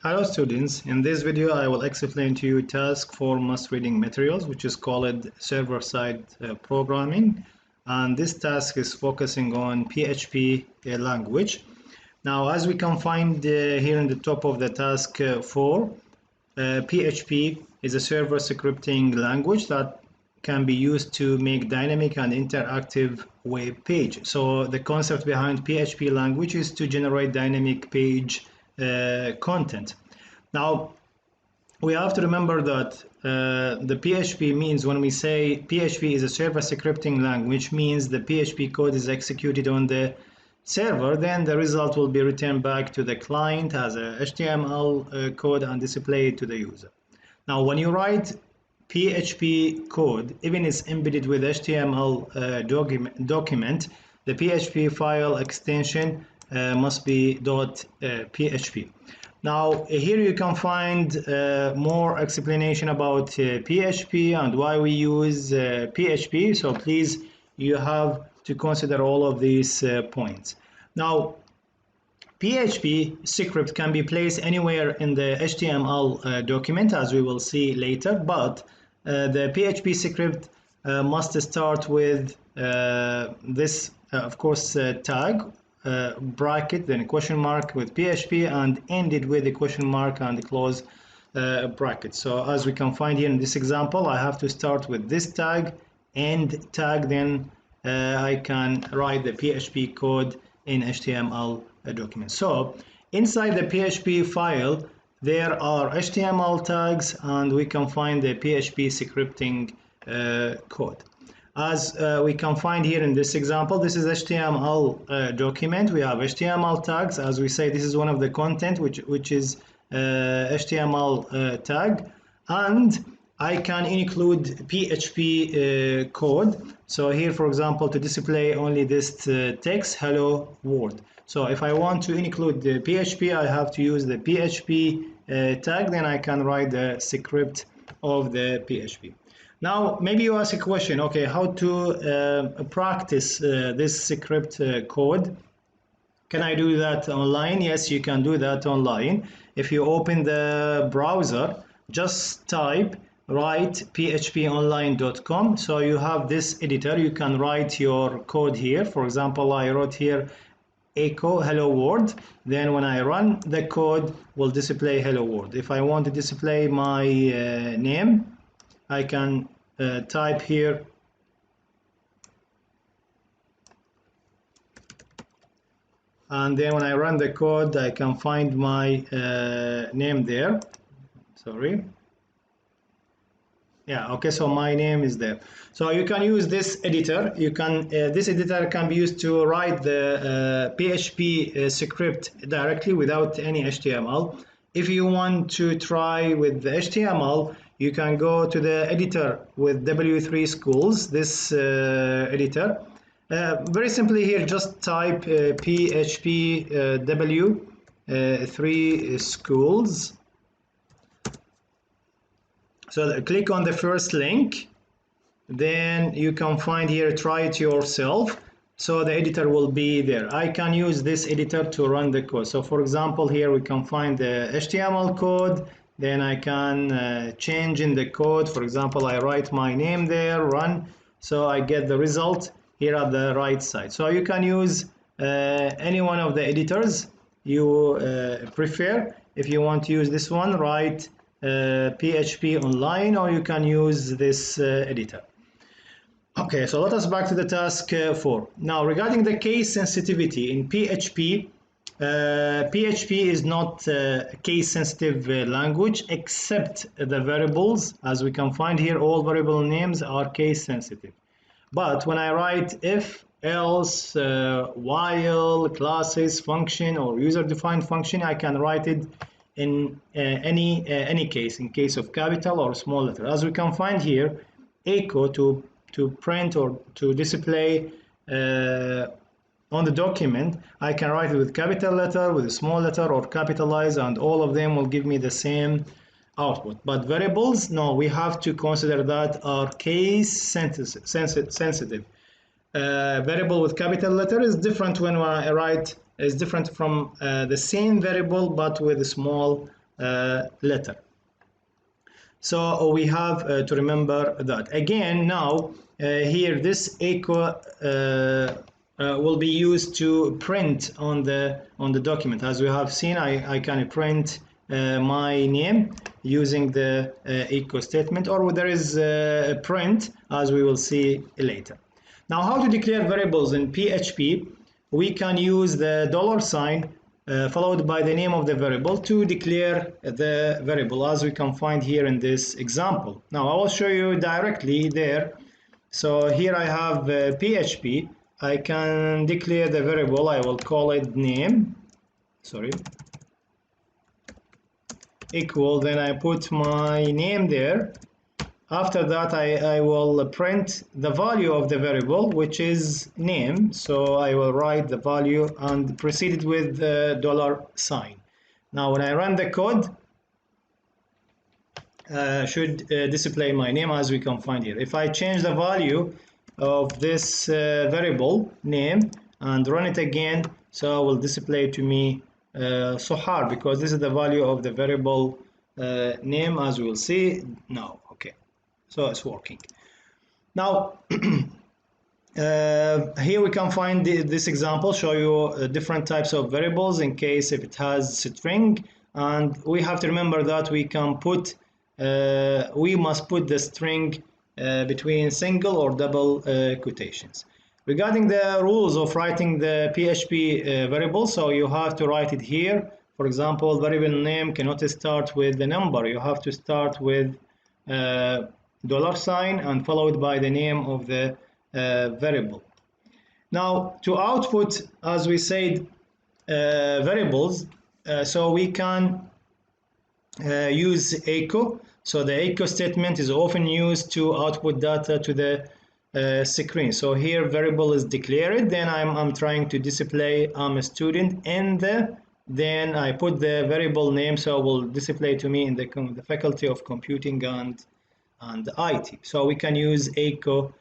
Hello students, in this video I will explain to you task for mass reading materials, which is called server-side programming, and this task is focusing on PHP language. Now, as we can find here in the top of the task 4, PHP is a server scripting language that can be used to make dynamic and interactive web page. So the concept behind PHP language is to generate dynamic page content. Now we have to remember that the PHP means, when we say PHP is a server scripting language, means the PHP code is executed on the server, then the result will be returned back to the client as a HTML code and displayed to the user. Now when you write PHP code, even it's embedded with HTML document, the PHP file extension must be .php. Now here you can find more explanation about PHP and why we use PHP, so please, you have to consider all of these points. Now PHP script can be placed anywhere in the HTML document, as we will see later, but the PHP script must start with this of course tag, bracket, then a question mark with PHP, and ended with a question mark and a close bracket. So as we can find here in this example, I have to start with this tag, end tag, then I can write the PHP code in HTML document. So inside the PHP file there are HTML tags, and we can find the PHP scripting code. As we can find here in this example, this is HTML document. We have HTML tags. As we say, this is one of the content which is HTML tag, and I can include PHP code. So here, for example, to display only this text, hello world. So if I want to include the PHP, I have to use the PHP tag, then I can write the script of the PHP. Now, maybe you ask a question, okay, how to practice this script code? Can I do that online? Yes, you can do that online. If you open the browser, just type write phponline.com. So you have this editor, you can write your code here. For example, I wrote here echo hello world, then when I run the code will display hello world. If I want to display my name, I can type here and then when I run the code I can find my name there. Sorry. Yeah, okay, so my name is there. So you can use this editor. You can this editor can be used to write the PHP script directly without any HTML. If you want to try with the HTML, you can go to the editor with W3 Schools, this editor. Very simply here, just type PHP W3 Schools. So click on the first link, then you can find here try it yourself. So the editor will be there. I can use this editor to run the code. So for example, here we can find the HTML code, then I can change in the code. For example, I write my name there, run, so I get the result here at the right side. So you can use any one of the editors you prefer. If you want to use this one, write PHP online, or you can use this editor. Okay, so let us back to the task 4. Now regarding the case sensitivity in PHP, PHP is not a case sensitive language except the variables. As we can find here, all variable names are case sensitive. But when I write if, else, while, classes, function, or user defined function, I can write it in any case, in case of capital or small letter. As we can find here, echo to print or to display on the document, I can write it with capital letter, with a small letter, or capitalize, and all of them will give me the same output. But variables, no, we have to consider that are case sensitive. Variable with capital letter is different when I write, is different from the same variable but with a small letter. So we have to remember that. Again, now here this echo will be used to print on the document. As we have seen, I can print my name using the echo statement, or there is a print, as we will see later. Now, how to declare variables in PHP? We can use the $sign followed by the name of the variable to declare the variable, as we can find here in this example. Now I will show you directly there. So here I have PHP. I can declare the variable. I will call it name, equal, then I put my name there. After that, I will print the value of the variable, which is name. So I will write the value and proceed it with the $sign. Now, when I run the code, should display my name, as we can find here. If I change the value of this variable name and run it again, so it will display to me Sohar, because this is the value of the variable name, as we will see now. Okay. So it's working. Now, here we can find this example, show you different types of variables in case if it has string, and we have to remember that we can put, we must put the string between single or double quotations. Regarding the rules of writing the PHP variable, so you have to write it here. For example, variable name cannot start with the number. You have to start with $sign and followed by the name of the variable. Now, to output, as we said, variables, so we can use echo. So the echo statement is often used to output data to the screen. So here variable is declared, then I'm trying to display I'm a student in then I put the variable name, so it will display to me in the Faculty of Computing and IT. So we can use echo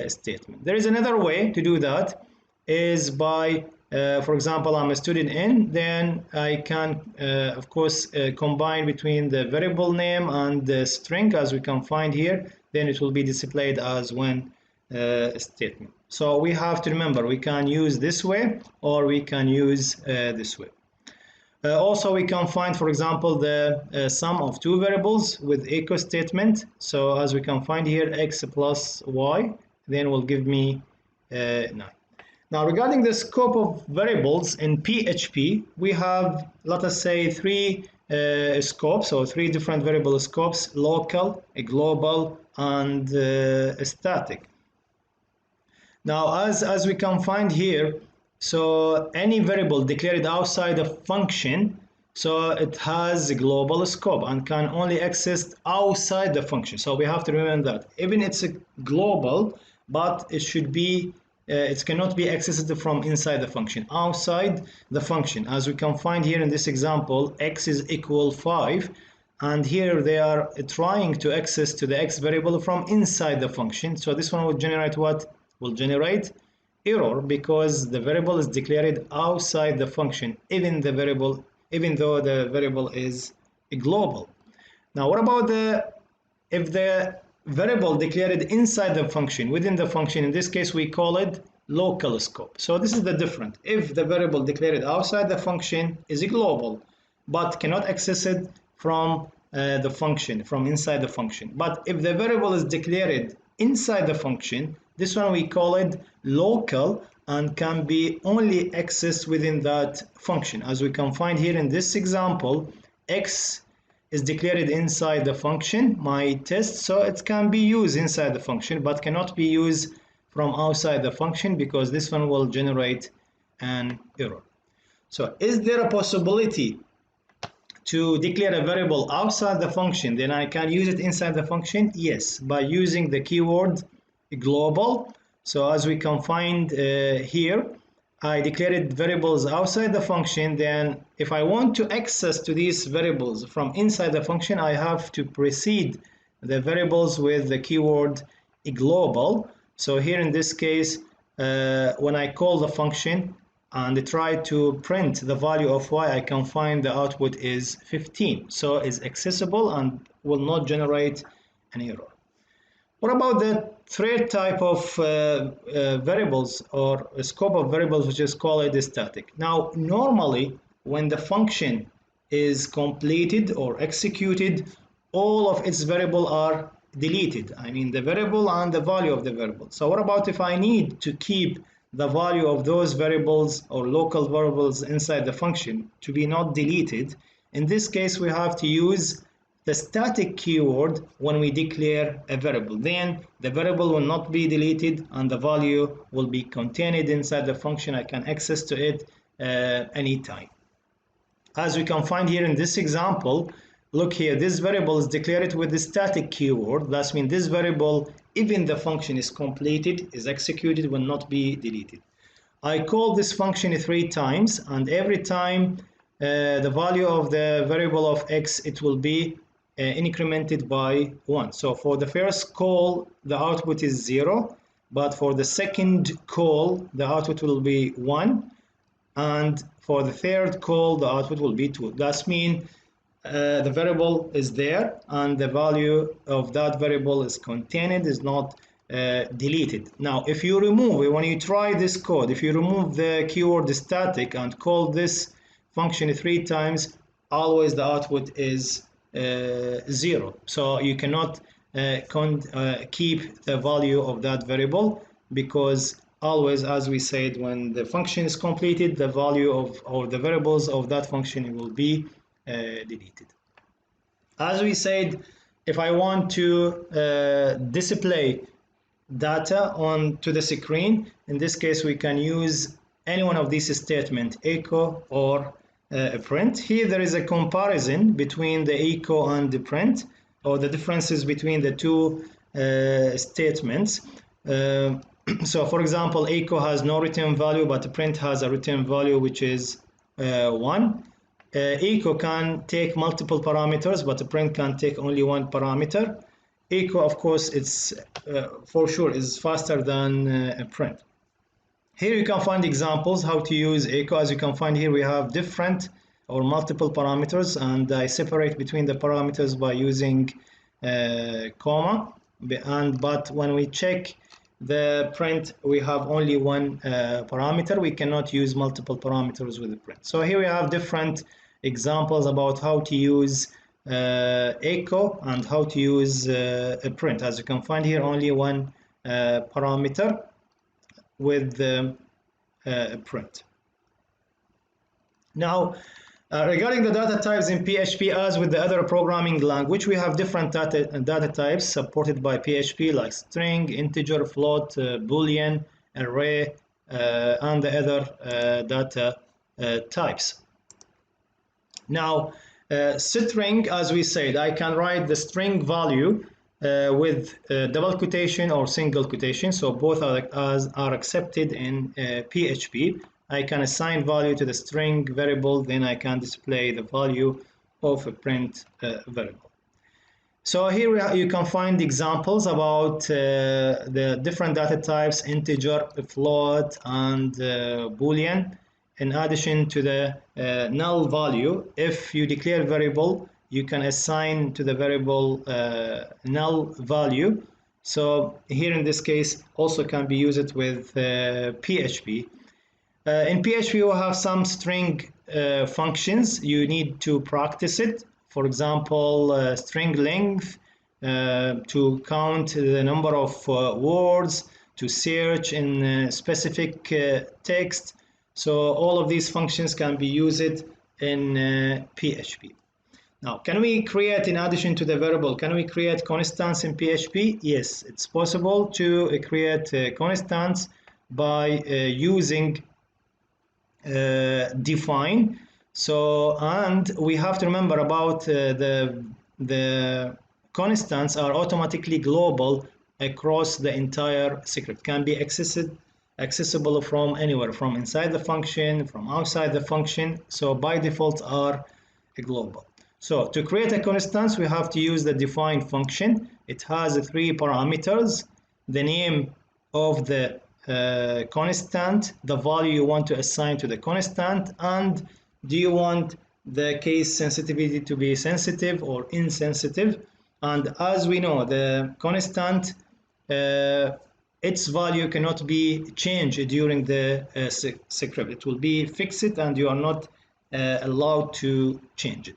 statement. There is another way to do that, is by for example, I'm a student in, then I can of course combine between the variable name and the string, as we can find here, then it will be displayed as one statement. So we have to remember we can use this way or we can use this way. Also, we can find, for example, the sum of two variables with echo statement. So as we can find here, x plus y, then will give me 9. Now, regarding the scope of variables in PHP, we have, let us say, three scopes, or three different variable scopes: local, global, and static. Now, as we can find here, so any variable declared outside a function, so it has a global scope and can only access outside the function. So we have to remember that even it's a global, but it should be it cannot be accessed from inside the function, outside the function. As we can find here in this example, x is equal 5, and here they are trying to access to the x variable from inside the function. So this one will generate what? Will generate error, because the variable is declared outside the function, even though the variable is global. Now, what about if the variable declared inside the function, within the function? In this case, we call it local scope. So this is the difference. If the variable declared outside the function is global, but cannot access it from the function, from inside the function. But if the variable is declared inside the function, this one we call it local and can be only accessed within that function. As we can find here in this example, x is declared inside the function, my test, so it can be used inside the function but cannot be used from outside the function, because this one will generate an error. So is there a possibility to declare a variable outside the function, then I can use it inside the function? Yes, by using the keyword global. So as we can find here, I declared variables outside the function. Then if I want to access to these variables from inside the function, I have to precede the variables with the keyword global. So here in this case, when I call the function, and try to print the value of y, I can find the output is 15. So it's accessible and will not generate an error. What about the third type of variables or scope of variables, which is called static? Now, normally when the function is completed or executed, all of its variables are deleted. I mean the variable and the value of the variable. So what about if I need to keep the value of those variables or local variables inside the function to be not deleted? In this case, we have to use the static keyword when we declare a variable. Then the variable will not be deleted and the value will be contained inside the function. I can access to it anytime. As we can find here in this example, look here, this variable is declared with the static keyword. That means this variable, even the function is completed, is executed, will not be deleted. I call this function 3 times, and every time the value of the variable of x, it will be incremented by 1. So for the first call, the output is 0, but for the second call, the output will be 1, and for the third call, the output will be 2. That means the variable is there, and the value of that variable is contained, is not deleted. Now, if you remove, when you try this code, if you remove the keyword static and call this function 3 times, always the output is 0. So you cannot keep the value of that variable, because always, as we said, when the function is completed, the value of the variables of that function will be deleted. As we said, if I want to display data onto the screen, in this case we can use any one of these statements, echo or print. Here there is a comparison between the echo and the print, or the differences between the two statements. So for example, echo has no return value, but print has a return value which is 1. Echo can take multiple parameters, but print can take only one parameter. Echo, of course, it's for sure is faster than print. Here you can find examples how to use echo. As you can find here, we have different or multiple parameters, and I separate between the parameters by using comma. But when we check the print, we have only one parameter. We cannot use multiple parameters with the print. So here we have different examples about how to use echo and how to use a print. As you can find here, only one parameter with the print. Now, regarding the data types in PHP, as with the other programming language, we have different data types supported by PHP, like string, integer, float, boolean, array, and the other data types. Now, string, as we said, I can write the string value with double quotation or single quotation, so both are accepted in PHP. I can assign value to the string variable, then I can display the value of a print variable. So here you can find examples about the different data types, integer, float, and boolean. In addition to the null value, if you declare variable, you can assign to the variable null value. So here in this case also can be used with PHP. In PHP you have some string functions. You need to practice it. For example, string length, to count the number of words, to search in specific text. So all of these functions can be used in PHP. Now, can we create, in addition to the variable, can we create constants in PHP? Yes, it's possible to create constants by using define. So, and we have to remember about the constants are automatically global across the entire script, can be accessible from anywhere, from inside the function, from outside the function. So by default are global. So to create a constant, we have to use the define function. It has 3 parameters: the name of the constant, the value you want to assign to the constant, and do you want the case sensitivity to be sensitive or insensitive. And as we know, the constant, its value cannot be changed during the script. It will be fixed and you are not allowed to change it.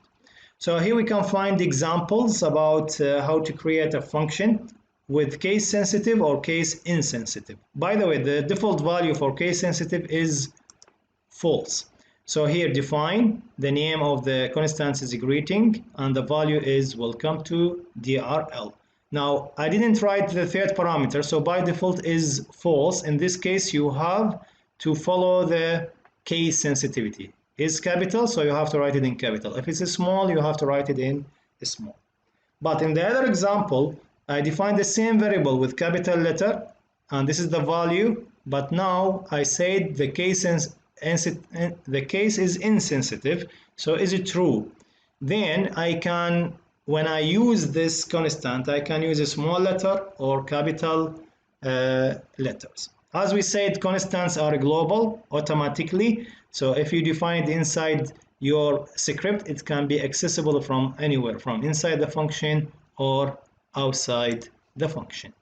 So here we can find examples about how to create a function with case sensitive or case insensitive. By the way, the default value for case sensitive is false. So here define the name of the constant is greeting and the value is welcome to DRL. Now I didn't write the third parameter, so by default is false. In this case you have to follow the case sensitivity. Is capital, so you have to write it in capital. If it's small, you have to write it in small. But in the other example, I defined the same variable with capital letter, and this is the value, but now I said the case is insensitive, so is it true? Then I can, when I use this constant, I can use a small letter or capital letters. As we said, constants are global automatically, so if you define it inside your script, it can be accessible from anywhere, from inside the function or outside the function.